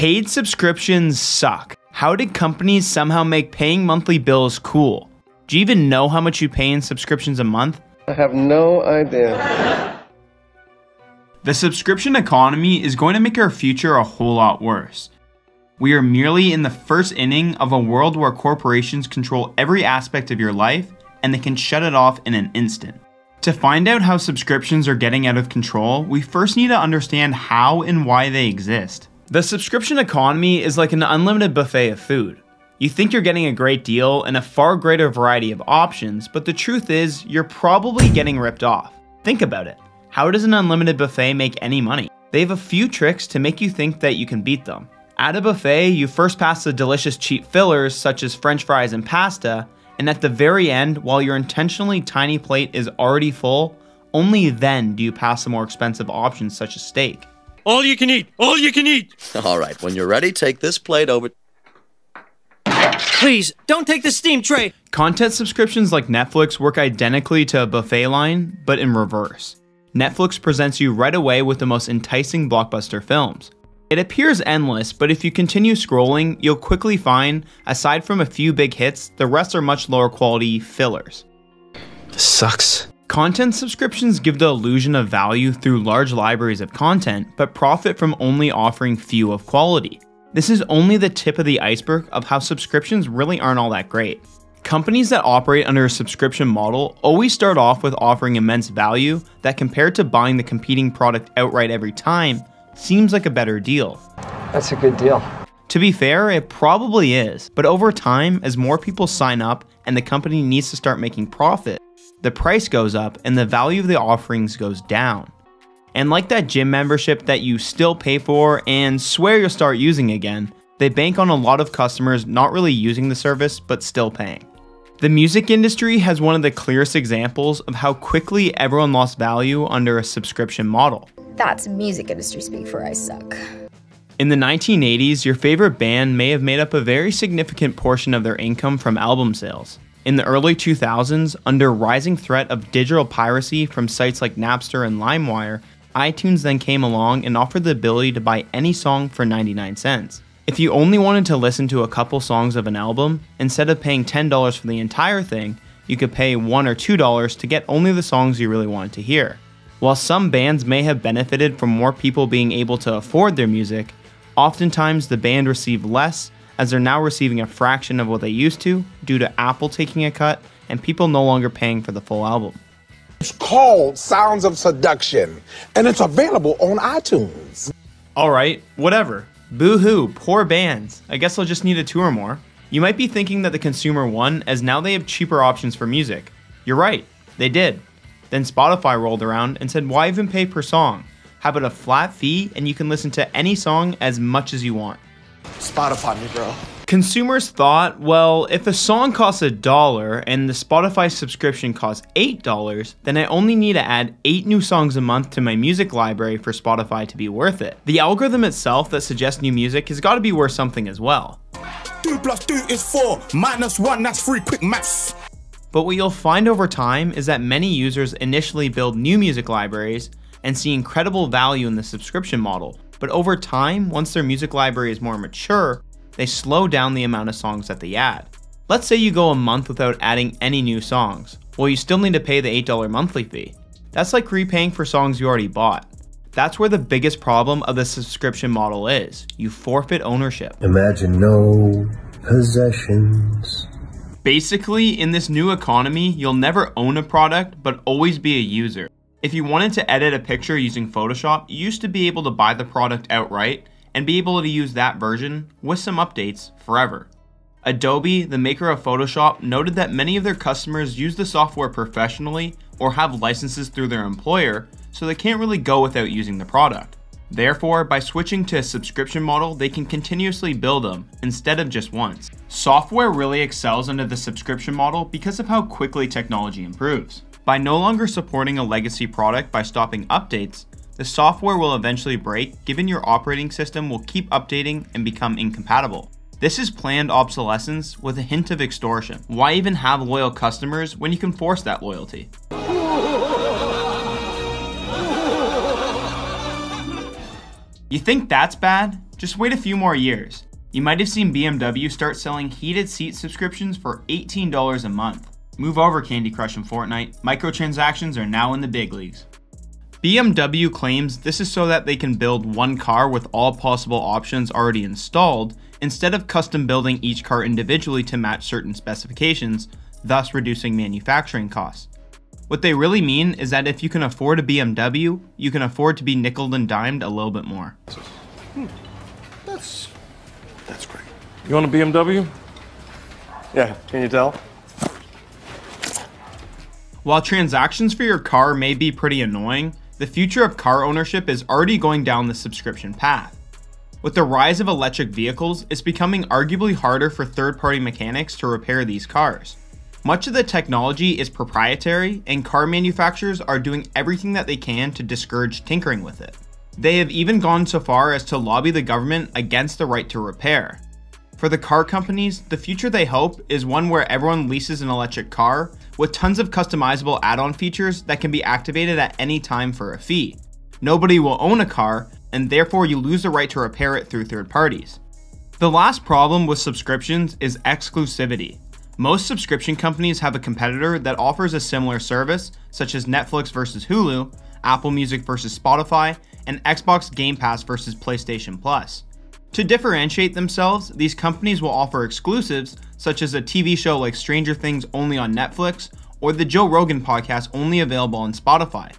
Paid subscriptions suck. How did companies somehow make paying monthly bills cool? Do you even know how much you pay in subscriptions a month? I have no idea. The subscription economy is going to make our future a whole lot worse. We are merely in the first inning of a world where corporations control every aspect of your life and they can shut it off in an instant. To find out how subscriptions are getting out of control, we first need to understand how and why they exist. The subscription economy is like an unlimited buffet of food. You think you're getting a great deal and a far greater variety of options, but the truth is, you're probably getting ripped off. Think about it. How does an unlimited buffet make any money? They have a few tricks to make you think that you can beat them. At a buffet, you first pass the delicious cheap fillers such as French fries and pasta, and at the very end, while your intentionally tiny plate is already full, only then do you pass the more expensive options such as steak. All you can eat! All you can eat! All right, when you're ready, take this plate over. Please, don't take the steam tray! Content subscriptions like Netflix work identically to a buffet line, but in reverse. Netflix presents you right away with the most enticing blockbuster films. It appears endless, but if you continue scrolling, you'll quickly find, aside from a few big hits, the rest are much lower quality fillers. This sucks. Content subscriptions give the illusion of value through large libraries of content, but profit from only offering few of quality. This is only the tip of the iceberg of how subscriptions really aren't all that great. Companies that operate under a subscription model always start off with offering immense value that, compared to buying the competing product outright every time, seems like a better deal. That's a good deal. To be fair, it probably is, but over time, as more people sign up and the company needs to start making profit, the price goes up and the value of the offerings goes down. And like that gym membership that you still pay for and swear you'll start using again, they bank on a lot of customers not really using the service but still paying. The music industry has one of the clearest examples of how quickly everyone lost value under a subscription model. That's music industry speak for I suck. In the 1980s, your favorite band may have made up a very significant portion of their income from album sales. In the early 2000s, under rising threat of digital piracy from sites like Napster and LimeWire, iTunes then came along and offered the ability to buy any song for 99 cents. If you only wanted to listen to a couple songs of an album, instead of paying $10 for the entire thing, you could pay $1 or $2 to get only the songs you really wanted to hear. While some bands may have benefited from more people being able to afford their music, oftentimes the band received less, as they're now receiving a fraction of what they used to due to Apple taking a cut and people no longer paying for the full album. It's called Sounds of Seduction, and it's available on iTunes. Alright, whatever. Boo-hoo, poor bands. I guess I'll just need a tour more. You might be thinking that the consumer won, as now they have cheaper options for music. You're right, they did. Then Spotify rolled around and said, why even pay per song? How about a flat fee and you can listen to any song as much as you want? Spotify me, bro. Consumers thought, well, if a song costs $1 and the Spotify subscription costs $8, then I only need to add 8 new songs a month to my music library for Spotify to be worth it. The algorithm itself that suggests new music has got to be worth something as well. 2 + 2 is 4, -1, that's 3, quick maths. But what you'll find over time is that many users initially build new music libraries and see incredible value in the subscription model. But over time, once their music library is more mature, they slow down the amount of songs that they add. Let's say you go a month without adding any new songs. Well, you still need to pay the $8 monthly fee. That's like repaying for songs you already bought. That's where the biggest problem of the subscription model is. You forfeit ownership. Imagine no possessions. Basically, in this new economy, you'll never own a product, but always be a user. If you wanted to edit a picture using Photoshop, you used to be able to buy the product outright and be able to use that version with some updates forever. Adobe, the maker of Photoshop, noted that many of their customers use the software professionally or have licenses through their employer, so they can't really go without using the product. Therefore, by switching to a subscription model, they can continuously build them instead of just once. Software really excels under the subscription model because of how quickly technology improves. By no longer supporting a legacy product by stopping updates, the software will eventually break, given your operating system will keep updating and become incompatible. This is planned obsolescence with a hint of extortion. Why even have loyal customers when you can force that loyalty? You think that's bad? Just wait a few more years. You might have seen BMW start selling heated seat subscriptions for $18 a month. Move over, Candy Crush and Fortnite. Microtransactions are now in the big leagues. BMW claims this is so that they can build one car with all possible options already installed, instead of custom building each car individually to match certain specifications, thus reducing manufacturing costs. What they really mean is that if you can afford a BMW, you can afford to be nickeled and dimed a little bit more. That's great. You want a BMW? Yeah, can you tell? While transactions for your car may be pretty annoying, the future of car ownership is already going down the subscription path. With the rise of electric vehicles, it's becoming arguably harder for third-party mechanics to repair these cars. Much of the technology is proprietary, and car manufacturers are doing everything that they can to discourage tinkering with it. They have even gone so far as to lobby the government against the right to repair. For the car companies, the future they hope is one where everyone leases an electric car with tons of customizable add-on features that can be activated at any time for a fee. Nobody will own a car, and therefore you lose the right to repair it through third parties. The last problem with subscriptions is exclusivity. Most subscription companies have a competitor that offers a similar service, such as Netflix versus Hulu, Apple Music versus Spotify, and Xbox Game Pass versus PlayStation Plus. To differentiate themselves, these companies will offer exclusives, such as a TV show like Stranger Things only on Netflix, or the Joe Rogan podcast only available on Spotify.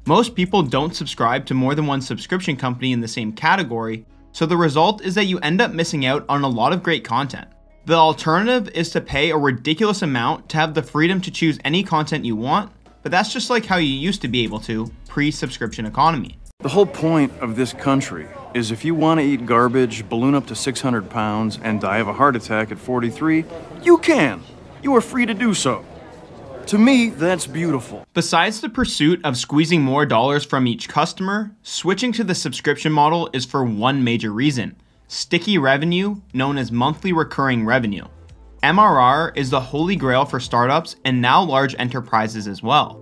Most people don't subscribe to more than one subscription company in the same category, so the result is that you end up missing out on a lot of great content. The alternative is to pay a ridiculous amount to have the freedom to choose any content you want, but that's just like how you used to be able to, pre-subscription economy. The whole point of this country is if you want to eat garbage, balloon up to 600 pounds, and die of a heart attack at 43, you can. You are free to do so. To me, that's beautiful. Besides the pursuit of squeezing more dollars from each customer, switching to the subscription model is for one major reason: sticky revenue, known as monthly recurring revenue. MRR is the holy grail for startups and now large enterprises as well.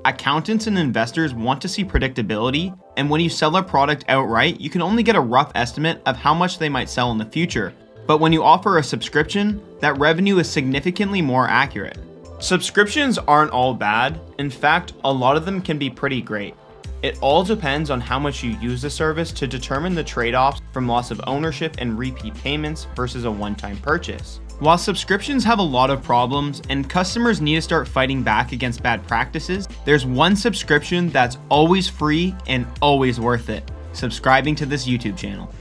Accountants and investors want to see predictability, and when you sell a product outright, you can only get a rough estimate of how much they might sell in the future. But when you offer a subscription, that revenue is significantly more accurate. Subscriptions aren't all bad. In fact, a lot of them can be pretty great. It all depends on how much you use the service to determine the trade-offs from loss of ownership and repeat payments versus a one-time purchase. While subscriptions have a lot of problems and customers need to start fighting back against bad practices, there's one subscription that's always free and always worth it: subscribing to this YouTube channel.